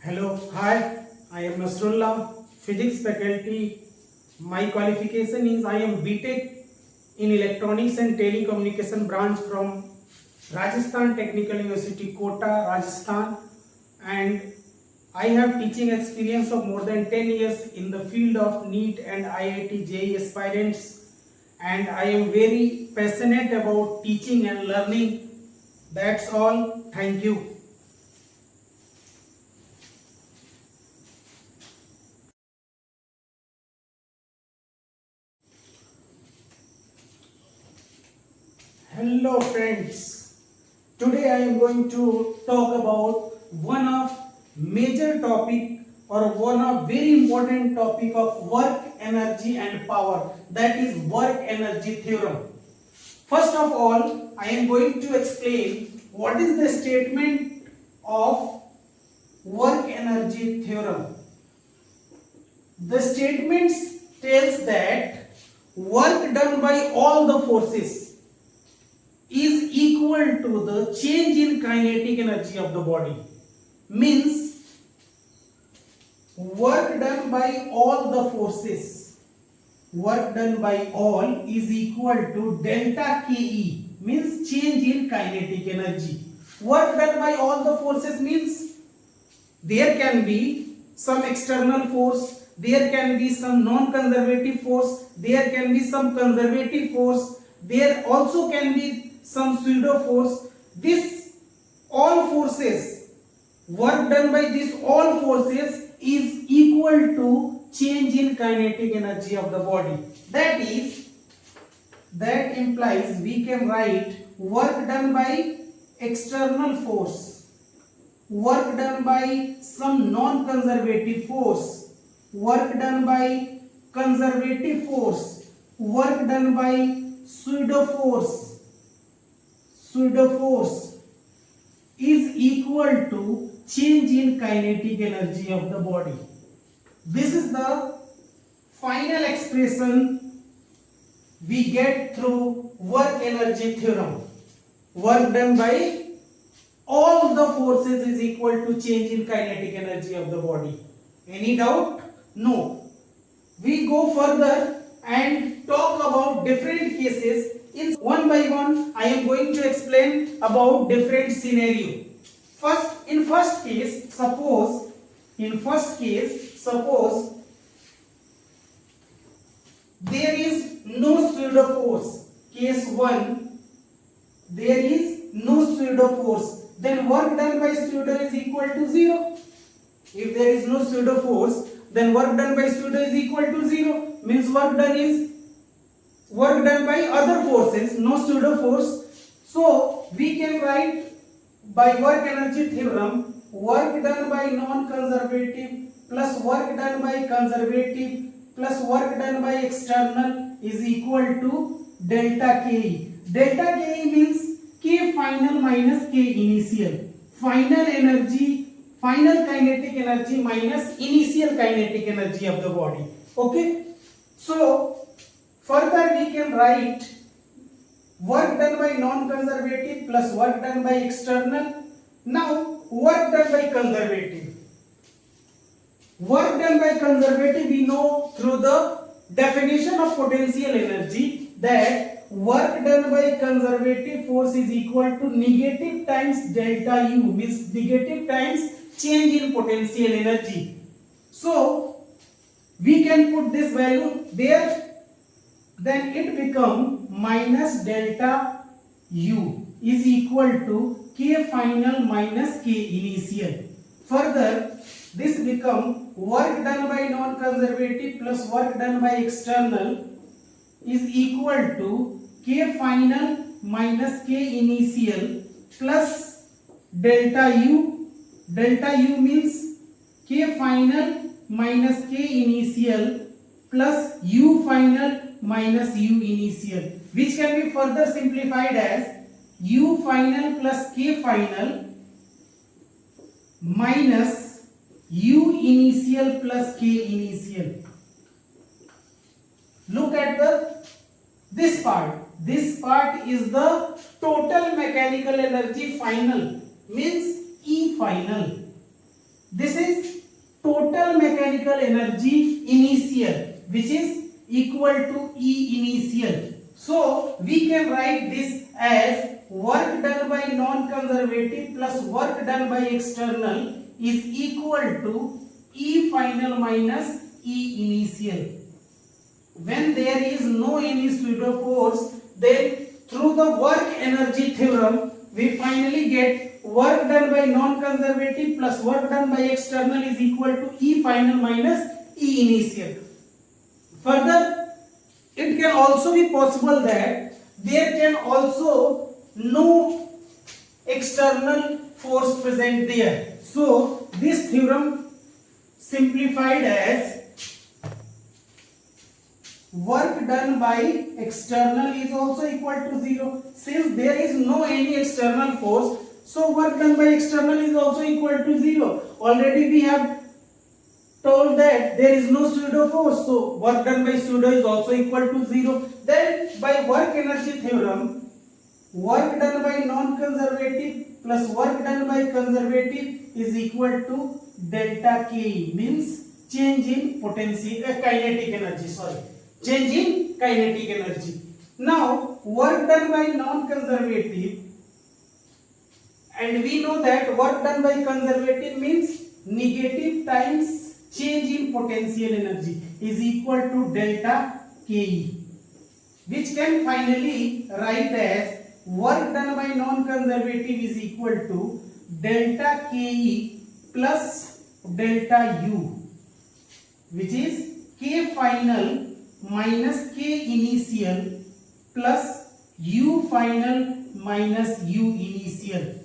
Hello, hi, I am Nasrullah, Physics faculty. My qualification is I am BTech in Electronics and Telecommunication branch from Rajasthan Technical University, Kota, Rajasthan, and I have teaching experience of more than 10 years in the field of NEET and IIT JEE aspirants, and I am very passionate about teaching and learning. That's all. Thank you. Hello friends, today I am going to talk about one of major topic or one of very important topic of work, energy and power, that is work energy theorem. First of all, I am going to explain what is the statement of work energy theorem. The statement tells that work done by all the forces is equal to the change in kinetic energy of the body. Means work done by all the forces, work done by all is equal to delta Ke, means change in kinetic energy. Work done by all the forces means there can be some external force, there can be some non-conservative force, there can be some conservative force, there also can be some pseudo force. This all forces, work done by this all forces is equal to change in kinetic energy of the body. That implies we can write work done by external force, work done by some non-conservative force, work done by conservative force, work done by pseudo force is equal to change in kinetic energy of the body. This is the final expression we get through work energy theorem. Work done by all the forces is equal to change in kinetic energy of the body. Any doubt? No. We go further and talk about different cases. In one by one, I am going to explain about different scenario. In first case, suppose there is no pseudo force. Case 1, there is no pseudo force. Then work done by pseudo is equal to 0. If there is no pseudo force, then work done by pseudo is equal to 0. Means work done by other forces, no pseudo force. So we can write by work energy theorem, work done by non-conservative plus work done by conservative plus work done by external is equal to delta Ke. Delta Ke means K final minus K initial. Final kinetic energy minus initial kinetic energy of the body. Okay. So further we can write work done by non-conservative plus work done by external. Now work done by conservative. Work done by conservative we know through the definition of potential energy that work done by conservative force is equal to negative times delta U, means negative times change in potential energy. So we can put this value there, then it become minus delta U is equal to K final minus K initial. Further, this become work done by non-conservative plus work done by external is equal to K final minus K initial plus delta U. Delta U means K final minus K initial plus U final minus U initial, which can be further simplified as U final plus K final minus U initial plus K initial. Look at this part. This part is the total mechanical energy final, means E final. This is total mechanical energy initial, which is equal to E initial. So we can write this as work done by non-conservative plus work done by external is equal to E final minus E initial. When there is no any pseudo force, then through the work energy theorem we finally get work done by non-conservative plus work done by external is equal to E final minus E initial. Further, it can also be possible that there can also no external force present there. So this theorem simplified as work done by external is also equal to 0. Since there is no any external force, so work done by external is also equal to 0. Already we have told that there is no pseudo force, so work done by pseudo is also equal to 0. Then by work energy theorem, work done by non-conservative plus work done by conservative is equal to delta Ke, means change in potential kinetic energy, change in kinetic energy. Now work done by non-conservative, and we know that work done by conservative means negative times change in potential energy is equal to delta Ke, which can finally write as work done by non-conservative is equal to delta Ke plus delta U, which is K final minus K initial plus U final minus U initial,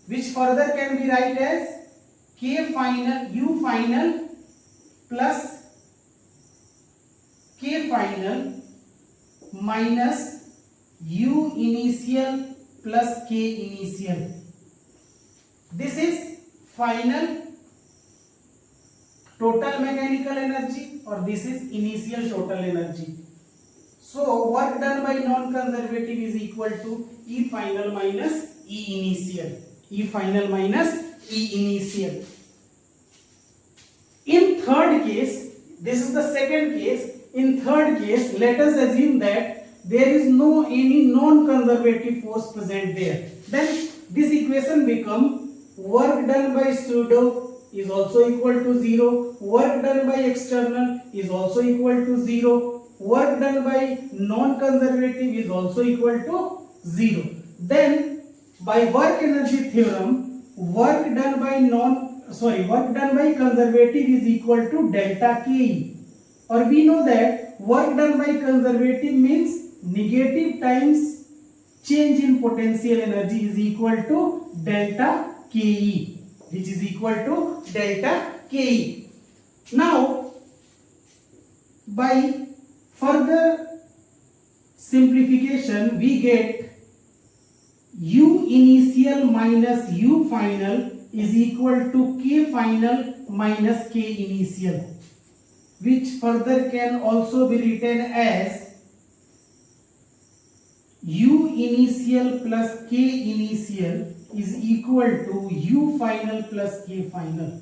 which further can be write as K final U final plus K final minus U initial plus K initial. This is final total mechanical energy or this is initial total energy. So work done by non-conservative is equal to E final minus E initial. E final minus E initial. In third case, this is the second case. In third case, let us assume that there is no any non-conservative force present there. Then this equation become work done by pseudo is also equal to 0, work done by external is also equal to 0, work done by non-conservative is also equal to 0. Then by work energy theorem, work done by conservative is equal to delta Ke, or we know that work done by conservative means negative times change in potential energy is equal to delta Ke, which is equal to delta Ke. Now by further simplification we get U initial minus U final is equal to K final minus K initial, which further can also be written as U initial plus K initial is equal to U final plus K final.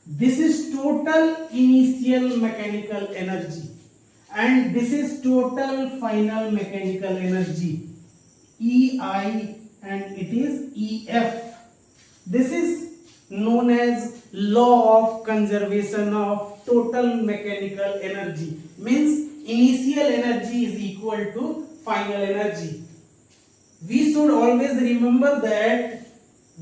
This is total initial mechanical energy and this is total final mechanical energy, EI, and it is EF. This is known as law of conservation of total mechanical energy, means initial energy is equal to final energy. We should always remember that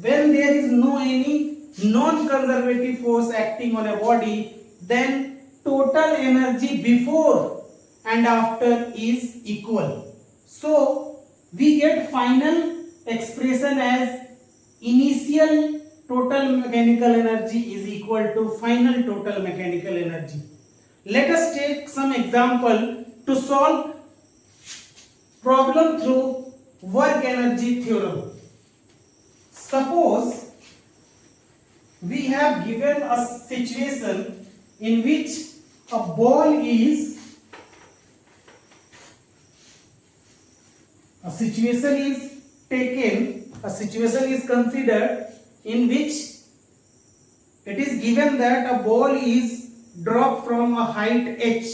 when there is no any non-conservative force acting on a body, then total energy before and after is equal. So we get final expression as initial total mechanical energy is equal to final total mechanical energy. Let us take some example to solve problem through work energy theorem. Suppose we have given a situation in which a ball is a situation is considered in which it is given that a ball is dropped from a height h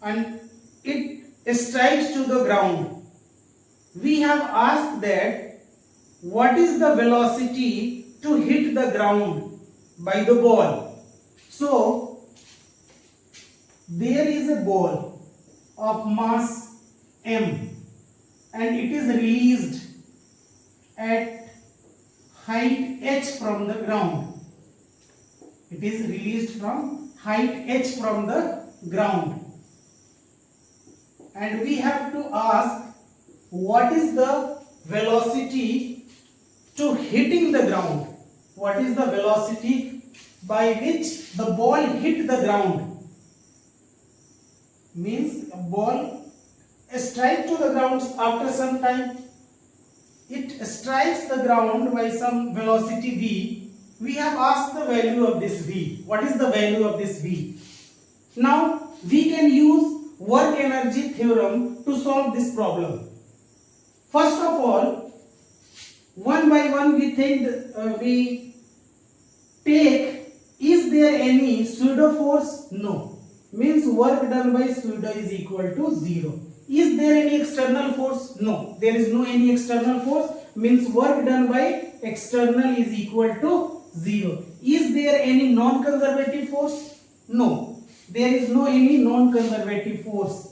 and it strikes to the ground. We have asked that what is the velocity to hit the ground by the ball. So there is a ball of mass m and it is released at height h from the ground. It is released from height h from the ground. And we have to ask what is the velocity to hitting the ground. What is the velocity by which the ball hit the ground? Means a ball strikes to the ground after some time. It strikes the ground by some velocity v. We have asked the value of this v. What is the value of this v? Now we can use work energy theorem to solve this problem. First of all, one by one we take, is there any pseudo force? No. Means work done by pseudo is equal to 0. Is there any external force? No. There is no any external force. Means work done by external is equal to 0. Is there any non-conservative force? No. There is no any non-conservative force.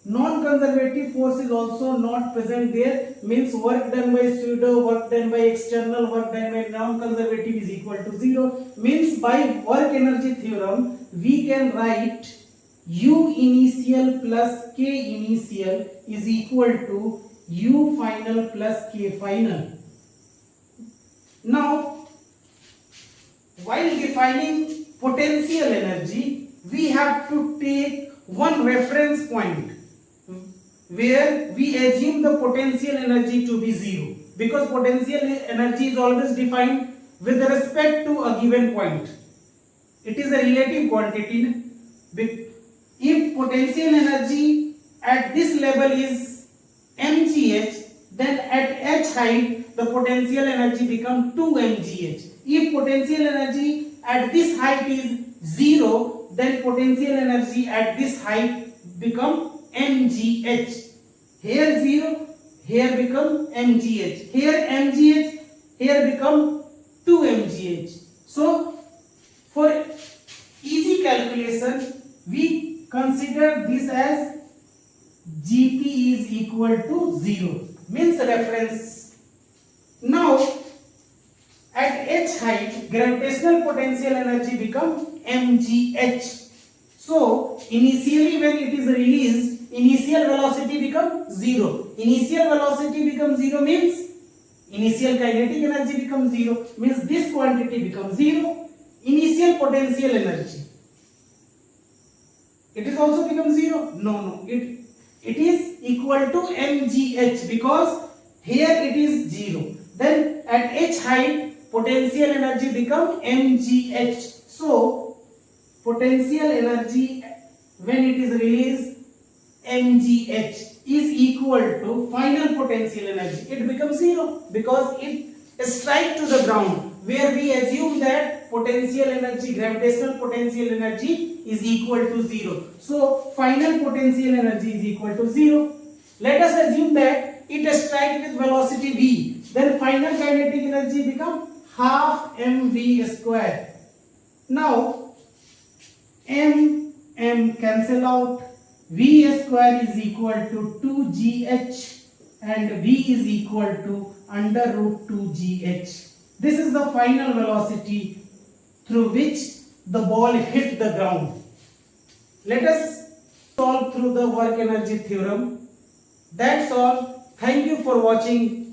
Non-conservative force is also not present there. Means work done by pseudo, work done by external, work done by non-conservative is equal to 0. Means by work energy theorem we can write U initial plus K initial is equal to U final plus K final. Now while defining potential energy, we have to take one reference point where we assume the potential energy to be 0, because potential energy is always defined with respect to a given point. It is a relative quantity. If potential energy at this level is mgh, then at h height the potential energy becomes 2 mgh. If potential energy at this height is 0, then potential energy at this height become mgh. Here 0, here become mgh. Here mgh, here become 2 mgh. So for easy calculation, we consider this as Gp is equal to 0, means reference. Now at h height, gravitational potential energy become mgh. So initially when it is released, initial velocity becomes 0. Initial velocity becomes 0 means initial kinetic energy becomes 0, means this quantity becomes 0. Initial potential energy, it is also become 0. No, it is equal to mgh, because here it is 0. Then at h height potential energy become mgh. So potential energy when it is released mgh is equal to final potential energy. It becomes 0 because it strikes to the ground, where we assume that potential energy, gravitational potential energy is equal to 0. So final potential energy is equal to 0. Let us assume that it strikes with velocity v. Then final kinetic energy become half mv square. Now m cancel out. V square is equal to 2gh and v is equal to under root 2gh. This is the final velocity through which the ball hit the ground. Let us solve through the work energy theorem. That's all. Thank you for watching.